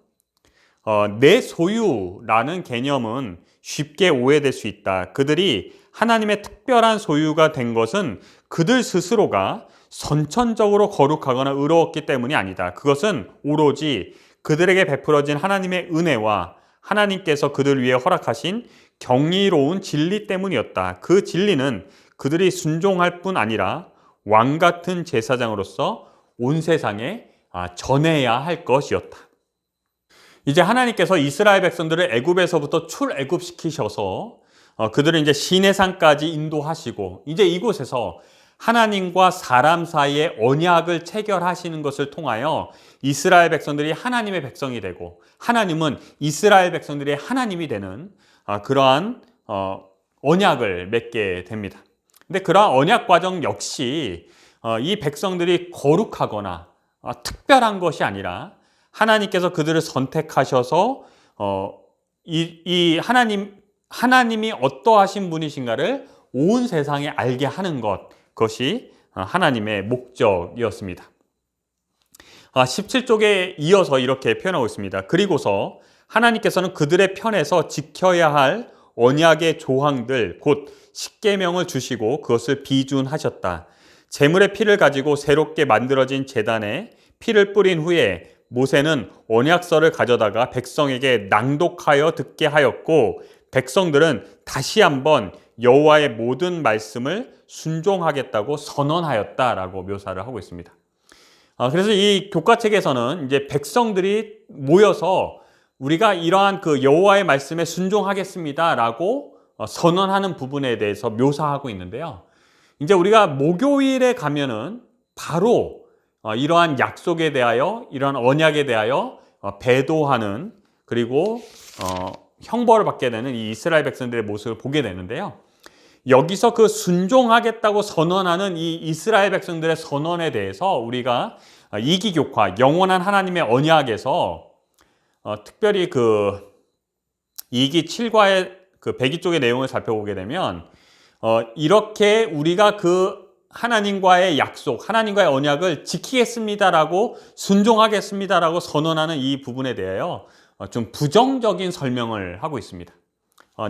[SPEAKER 3] 내 소유라는 개념은 쉽게 오해될 수 있다. 그들이 하나님의 특별한 소유가 된 것은 그들 스스로가 선천적으로 거룩하거나 의로웠기 때문이 아니다. 그것은 오로지 그들에게 베풀어진 하나님의 은혜와 하나님께서 그들 위해 허락하신 경이로운 진리 때문이었다. 그 진리는 그들이 순종할 뿐 아니라 왕 같은 제사장으로서 온 세상에 전해야 할 것이었다. 이제 하나님께서 이스라엘 백성들을 애굽에서부터 출애굽시키셔서 그들을 이제 시내산까지 인도하시고 이제 이곳에서 하나님과 사람 사이의 언약을 체결하시는 것을 통하여 이스라엘 백성들이 하나님의 백성이 되고 하나님은 이스라엘 백성들의 하나님이 되는 그러한 언약을 맺게 됩니다. 근데 그러한 언약 과정 역시 이 백성들이 거룩하거나 특별한 것이 아니라 하나님께서 그들을 선택하셔서 이 하나님이 어떠하신 분이신가를 온 세상에 알게 하는 그것이 하나님의 목적이었습니다. 17쪽에 이어서 이렇게 표현하고 있습니다. 그리고서 하나님께서는 그들의 편에서 지켜야 할 언약의 조항들 곧 십계명을 주시고 그것을 비준하셨다. 제물의 피를 가지고 새롭게 만들어진 제단에 피를 뿌린 후에 모세는 언약서를 가져다가 백성에게 낭독하여 듣게 하였고 백성들은 다시 한번 여호와의 모든 말씀을 순종하겠다고 선언하였다라고 묘사를 하고 있습니다. 그래서 이 교과책에서는 이제 백성들이 모여서 우리가 이러한 그 여호와의 말씀에 순종하겠습니다라고 선언하는 부분에 대해서 묘사하고 있는데요. 이제 우리가 목요일에 가면은 바로 이러한 약속에 대하여 이러한 언약에 대하여 배도하는 그리고 형벌을 받게 되는 이 이스라엘 백성들의 모습을 보게 되는데요. 여기서 그 순종하겠다고 선언하는 이 이스라엘 백성들의 선언에 대해서 우리가 이기교화 영원한 하나님의 언약에서 특별히 그 이기 7과의 그 102쪽의 내용을 살펴보게 되면 이렇게 우리가 그 하나님과의 약속, 하나님과의 언약을 지키겠습니다라고 순종하겠습니다라고 선언하는 이 부분에 대하여 좀 부정적인 설명을 하고 있습니다.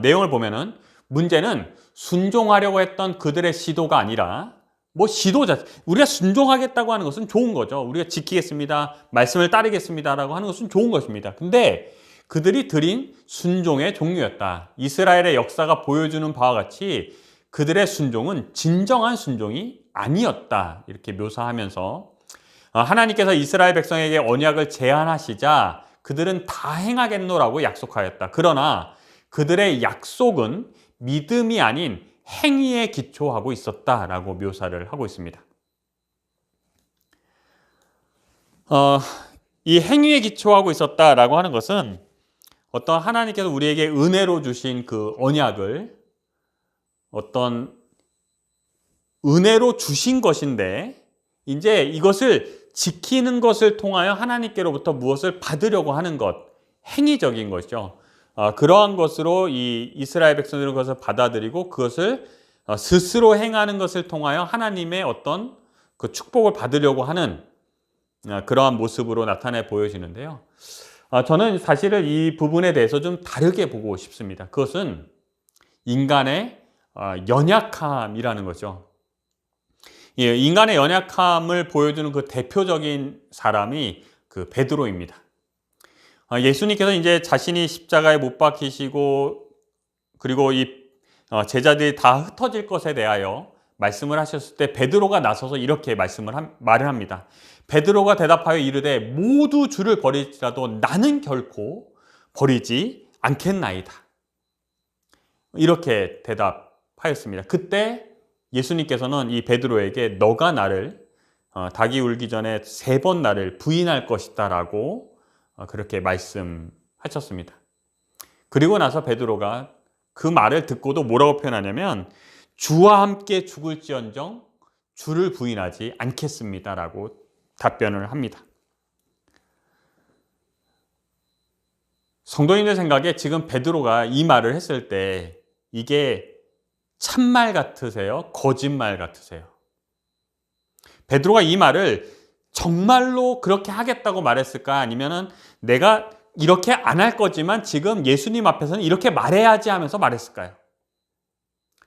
[SPEAKER 3] 내용을 보면은 문제는 순종하려고 했던 그들의 시도가 아니라 뭐 지도자, 우리가 순종하겠다고 하는 것은 좋은 거죠. 우리가 지키겠습니다, 말씀을 따르겠습니다라고 하는 것은 좋은 것입니다. 근데 그들이 드린 순종의 종류였다. 이스라엘의 역사가 보여주는 바와 같이 그들의 순종은 진정한 순종이 아니었다. 이렇게 묘사하면서 하나님께서 이스라엘 백성에게 언약을 제안하시자 그들은 다 행하겠노라고 약속하였다. 그러나 그들의 약속은 믿음이 아닌 행위에 기초하고 있었다라고 묘사를 하고 있습니다. 이 행위에 기초하고 있었다라고 하는 것은 어떤 하나님께서 우리에게 은혜로 주신 그 언약을 어떤 은혜로 주신 것인데 이제 이것을 지키는 것을 통하여 하나님께로부터 무엇을 받으려고 하는 것, 행위적인 것이죠. 그러한 것으로 이 이스라엘 백성들은 그것을 받아들이고 그것을 스스로 행하는 것을 통하여 하나님의 어떤 그 축복을 받으려고 하는 그러한 모습으로 나타내 보여지는데요. 저는 사실은 이 부분에 대해서 좀 다르게 보고 싶습니다. 그것은 인간의 연약함이라는 거죠. 인간의 연약함을 보여주는 그 대표적인 사람이 그 베드로입니다. 예수님께서 이제 자신이 십자가에 못 박히시고 그리고 이 제자들이 다 흩어질 것에 대하여 말씀을 하셨을 때 베드로가 나서서 이렇게 말을 합니다. 베드로가 대답하여 이르되 모두 주를 버릴지라도 나는 결코 버리지 않겠나이다. 이렇게 대답하였습니다. 그때 예수님께서는 이 베드로에게 너가 나를 닭이 울기 전에 3번 나를 부인할 것이다 라고 그렇게 말씀하셨습니다. 그리고 나서 베드로가 그 말을 듣고도 뭐라고 표현하냐면 주와 함께 죽을지언정 주를 부인하지 않겠습니다 라고 답변을 합니다. 성도님들 생각에 지금 베드로가 이 말을 했을 때 이게 참말 같으세요? 거짓말 같으세요? 베드로가 이 말을 정말로 그렇게 하겠다고 말했을까? 아니면은 내가 이렇게 안 할 거지만 지금 예수님 앞에서는 이렇게 말해야지 하면서 말했을까요?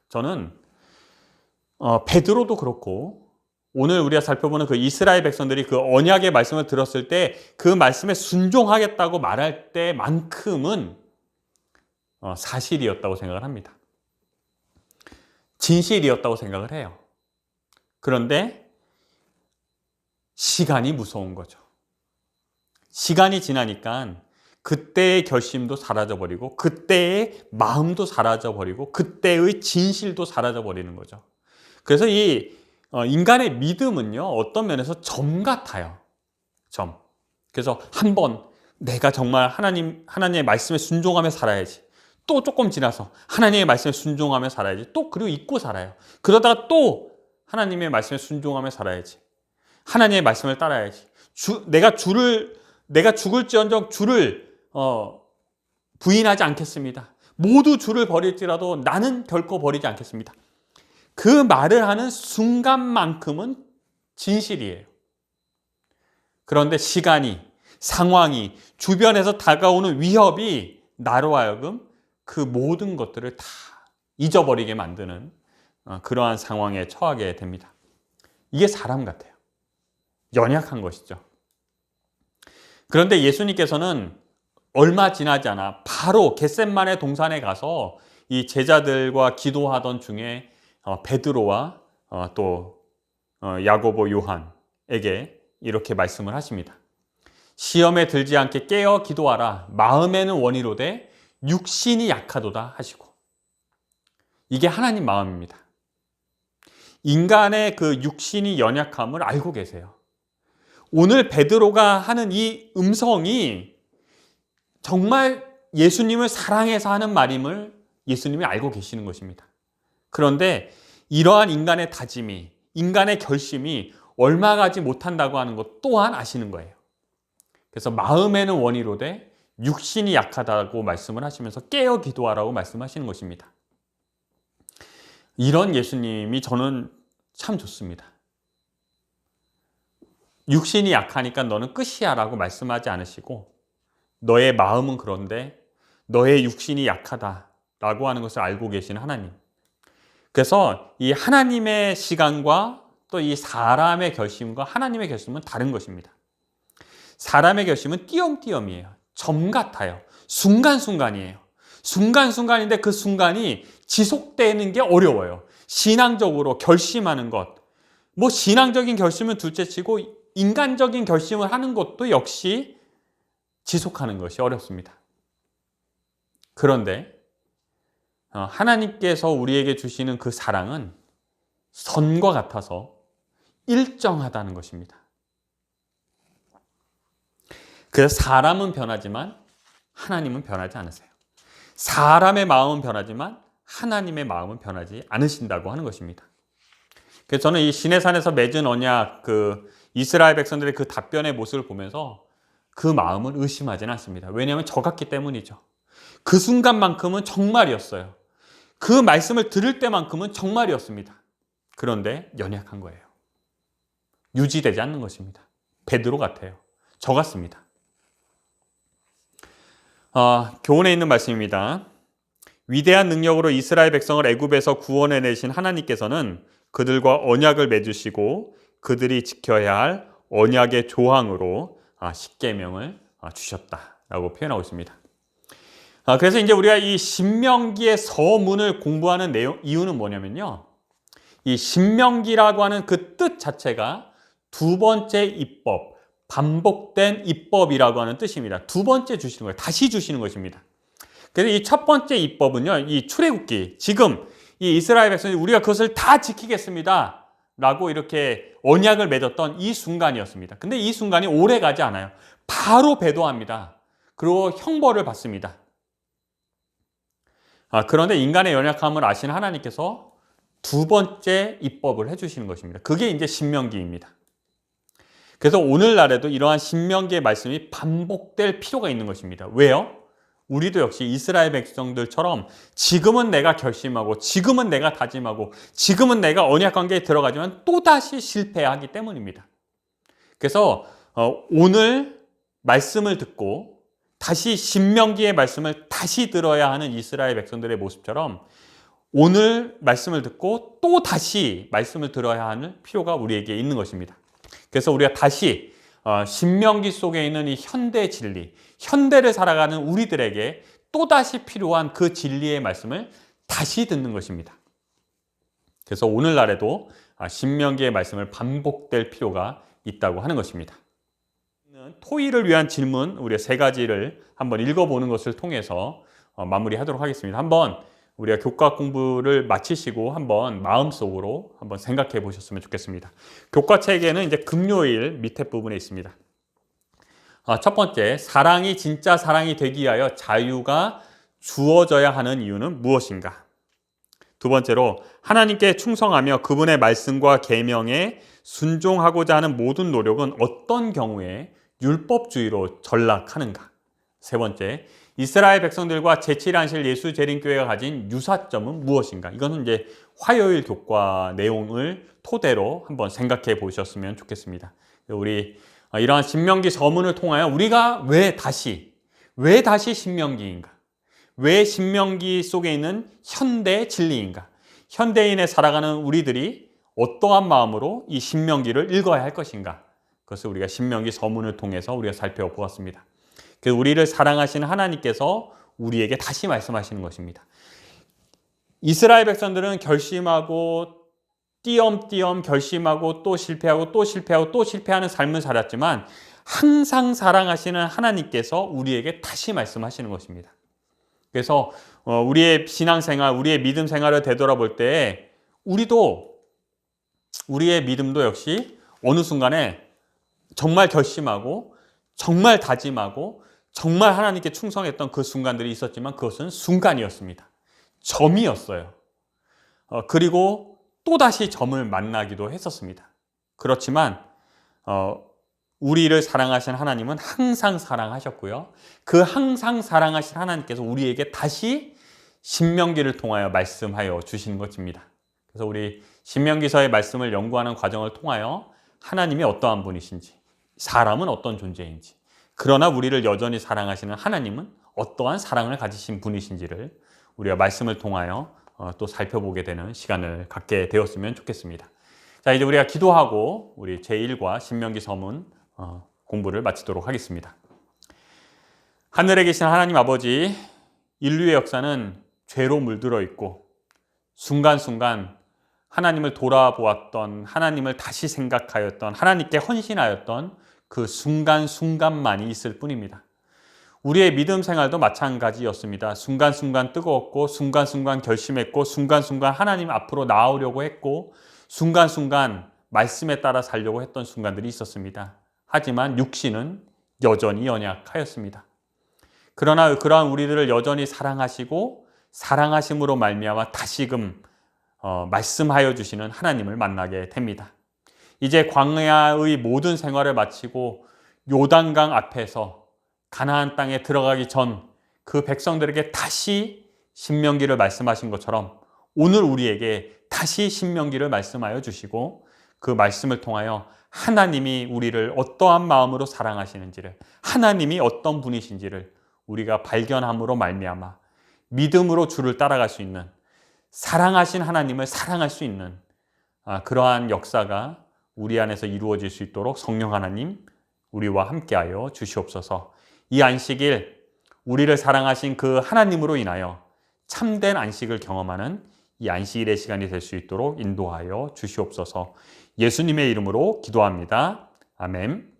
[SPEAKER 3] 저는 베드로도 그렇고 오늘 우리가 살펴보는 그 이스라엘 백성들이 그 언약의 말씀을 들었을 때 그 말씀에 순종하겠다고 말할 때만큼은 사실이었다고 생각을 합니다. 진실이었다고 생각을 해요. 그런데 시간이 무서운 거죠. 시간이 지나니까 그때의 결심도 사라져버리고 그때의 마음도 사라져버리고 그때의 진실도 사라져버리는 거죠. 그래서 이 인간의 믿음은요 어떤 면에서 점 같아요. 점. 그래서 한번 내가 정말 하나님의 말씀에 순종하며 살아야지. 또 조금 지나서 하나님의 말씀에 순종하며 살아야지. 또 그리고 잊고 살아요. 그러다가 또 하나님의 말씀에 순종하며 살아야지. 하나님의 말씀을 따라야지. 내가 죽을지언정 주를 부인하지 않겠습니다. 모두 주를 버릴지라도 나는 결코 버리지 않겠습니다. 그 말을 하는 순간만큼은 진실이에요. 그런데 시간이, 상황이, 주변에서 다가오는 위협이 나로 하여금 그 모든 것들을 다 잊어버리게 만드는 그러한 상황에 처하게 됩니다. 이게 사람 같아요. 연약한 것이죠. 그런데 예수님께서는 얼마 지나지 않아 바로 겟셋마네 동산에 가서 이 제자들과 기도하던 중에 베드로와 또 야고보, 요한에게 이렇게 말씀을 하십니다. 시험에 들지 않게 깨어 기도하라. 마음에는 원이로되 육신이 약하도다 하시고. 이게 하나님 마음입니다. 인간의 그 육신이 연약함을 알고 계세요. 오늘 베드로가 하는 이 음성이 정말 예수님을 사랑해서 하는 말임을 예수님이 알고 계시는 것입니다. 그런데 이러한 인간의 다짐이, 인간의 결심이 얼마 가지 못한다고 하는 것 또한 아시는 거예요. 그래서 마음에는 원이로되 육신이 약하다고 말씀을 하시면서 깨어 기도하라고 말씀하시는 것입니다. 이런 예수님이 저는 참 좋습니다. 육신이 약하니까 너는 끝이야 라고 말씀하지 않으시고 너의 마음은 그런데 너의 육신이 약하다라고 하는 것을 알고 계신 하나님. 그래서 이 하나님의 시간과 또 이 사람의 결심과 하나님의 결심은 다른 것입니다. 사람의 결심은 띄엄띄엄이에요. 점 같아요. 순간순간이에요. 순간순간인데 그 순간이 지속되는 게 어려워요. 신앙적으로 결심하는 것. 뭐 신앙적인 결심은 둘째치고 인간적인 결심을 하는 것도 역시 지속하는 것이 어렵습니다. 그런데 하나님께서 우리에게 주시는 그 사랑은 선과 같아서 일정하다는 것입니다. 그래서 사람은 변하지만 하나님은 변하지 않으세요. 사람의 마음은 변하지만 하나님의 마음은 변하지 않으신다고 하는 것입니다. 그래서 저는 이 시내산에서 맺은 언약, 이스라엘 백성들의 그 답변의 모습을 보면서 그 마음은 의심하지는 않습니다. 왜냐하면 저 같기 때문이죠. 그 순간만큼은 정말이었어요. 그 말씀을 들을 때만큼은 정말이었습니다. 그런데 연약한 거예요. 유지되지 않는 것입니다. 베드로 같아요. 저 같습니다. 교훈에 있는 말씀입니다. 위대한 능력으로 이스라엘 백성을 애굽에서 구원해내신 하나님께서는 그들과 언약을 맺으시고 그들이 지켜야 할 언약의 조항으로 십계명을 주셨다라고 표현하고 있습니다. 그래서 이제 우리가 이 신명기의 서문을 공부하는 이유는 뭐냐면요. 이 신명기라고 하는 그 뜻 자체가 두 번째 입법, 반복된 입법이라고 하는 뜻입니다. 두 번째 주시는 거예요. 다시 주시는 것입니다. 그래서 이 첫 번째 입법은요, 이 출애굽기, 지금 이 이스라엘 백성이 우리가 그것을 다 지키겠습니다 라고 이렇게 언약을 맺었던 이 순간이었습니다. 근데 이 순간이 오래 가지 않아요. 바로 배도합니다. 그리고 형벌을 받습니다. 그런데 인간의 연약함을 아시는 하나님께서 두 번째 입법을 해주시는 것입니다. 그게 이제 신명기입니다. 그래서 오늘날에도 이러한 신명기의 말씀이 반복될 필요가 있는 것입니다. 왜요? 우리도 역시 이스라엘 백성들처럼 지금은 내가 결심하고 지금은 내가 다짐하고 지금은 내가 언약 관계에 들어가지만 또다시 실패하기 때문입니다. 그래서 오늘 말씀을 듣고 다시 신명기의 말씀을 다시 들어야 하는 이스라엘 백성들의 모습처럼 오늘 말씀을 듣고 또 다시 말씀을 들어야 하는 필요가 우리에게 있는 것입니다. 그래서 우리가 다시 신명기 속에 있는 이 현대 진리, 현대를 살아가는 우리들에게 또다시 필요한 그 진리의 말씀을 다시 듣는 것입니다. 그래서 오늘날에도 신명기의 말씀을 반복될 필요가 있다고 하는 것입니다. 토의를 위한 질문, 우리가 세 가지를 한번 읽어보는 것을 통해서 마무리하도록 하겠습니다. 한번 우리가 교과 공부를 마치시고 한번 마음속으로 한번 생각해 보셨으면 좋겠습니다. 교과책에는 이제 금요일 밑에 부분에 있습니다. 첫 번째, 사랑이 진짜 사랑이 되기 위하여 자유가 주어져야 하는 이유는 무엇인가? 두 번째로, 하나님께 충성하며 그분의 말씀과 계명에 순종하고자 하는 모든 노력은 어떤 경우에 율법주의로 전락하는가? 세 번째, 이스라엘 백성들과 제7안실 예수 재림교회가 가진 유사점은 무엇인가? 이거는 이제 화요일 교과 내용을 토대로 한번 생각해 보셨으면 좋겠습니다. 우리 이러한 신명기 서문을 통하여 우리가 왜 다시 신명기인가? 왜 신명기 속에 있는 현대 진리인가? 현대인에 살아가는 우리들이 어떠한 마음으로 이 신명기를 읽어야 할 것인가? 그것을 우리가 신명기 서문을 통해서 우리가 살펴보았습니다. 그 우리를 사랑하시는 하나님께서 우리에게 다시 말씀하시는 것입니다. 이스라엘 백성들은 결심하고 띄엄띄엄 결심하고 또 실패하고 또 실패하고 또 실패하는 삶을 살았지만 항상 사랑하시는 하나님께서 우리에게 다시 말씀하시는 것입니다. 그래서 우리의 신앙생활, 우리의 믿음 생활을 되돌아볼 때 우리의 믿음도 역시 어느 순간에 정말 결심하고 정말 다짐하고 정말 하나님께 충성했던 그 순간들이 있었지만 그것은 순간이었습니다. 점이었어요. 그리고 또다시 점을 만나기도 했었습니다. 그렇지만 우리를 사랑하신 하나님은 항상 사랑하셨고요. 그 항상 사랑하신 하나님께서 우리에게 다시 신명기를 통하여 말씀하여 주시는 것입니다. 그래서 우리 신명기서의 말씀을 연구하는 과정을 통하여 하나님이 어떠한 분이신지, 사람은 어떤 존재인지, 그러나 우리를 여전히 사랑하시는 하나님은 어떠한 사랑을 가지신 분이신지를 우리가 말씀을 통하여 또 살펴보게 되는 시간을 갖게 되었으면 좋겠습니다. 자, 이제 우리가 기도하고 우리 제1과 신명기 서문 공부를 마치도록 하겠습니다. 하늘에 계신 하나님 아버지, 인류의 역사는 죄로 물들어 있고 순간순간 하나님을 돌아보았던, 하나님을 다시 생각하였던, 하나님께 헌신하였던 그 순간순간만이 있을 뿐입니다. 우리의 믿음 생활도 마찬가지였습니다. 순간순간 뜨거웠고, 순간순간 결심했고, 순간순간 하나님 앞으로 나아오려고 했고, 순간순간 말씀에 따라 살려고 했던 순간들이 있었습니다. 하지만 육신은 여전히 연약하였습니다. 그러나 그러한 우리들을 여전히 사랑하시고 사랑하심으로 말미암아 다시금 말씀하여 주시는 하나님을 만나게 됩니다. 이제 광야의 모든 생활을 마치고 요단강 앞에서 가나안 땅에 들어가기 전 그 백성들에게 다시 신명기를 말씀하신 것처럼 오늘 우리에게 다시 신명기를 말씀하여 주시고 그 말씀을 통하여 하나님이 우리를 어떠한 마음으로 사랑하시는지를, 하나님이 어떤 분이신지를 우리가 발견함으로 말미암아 믿음으로 주를 따라갈 수 있는, 사랑하신 하나님을 사랑할 수 있는 그러한 역사가 우리 안에서 이루어질 수 있도록 성령 하나님 우리와 함께하여 주시옵소서. 이 안식일 우리를 사랑하신 그 하나님으로 인하여 참된 안식을 경험하는 이 안식일의 시간이 될 수 있도록 인도하여 주시옵소서. 예수님의 이름으로 기도합니다. 아멘.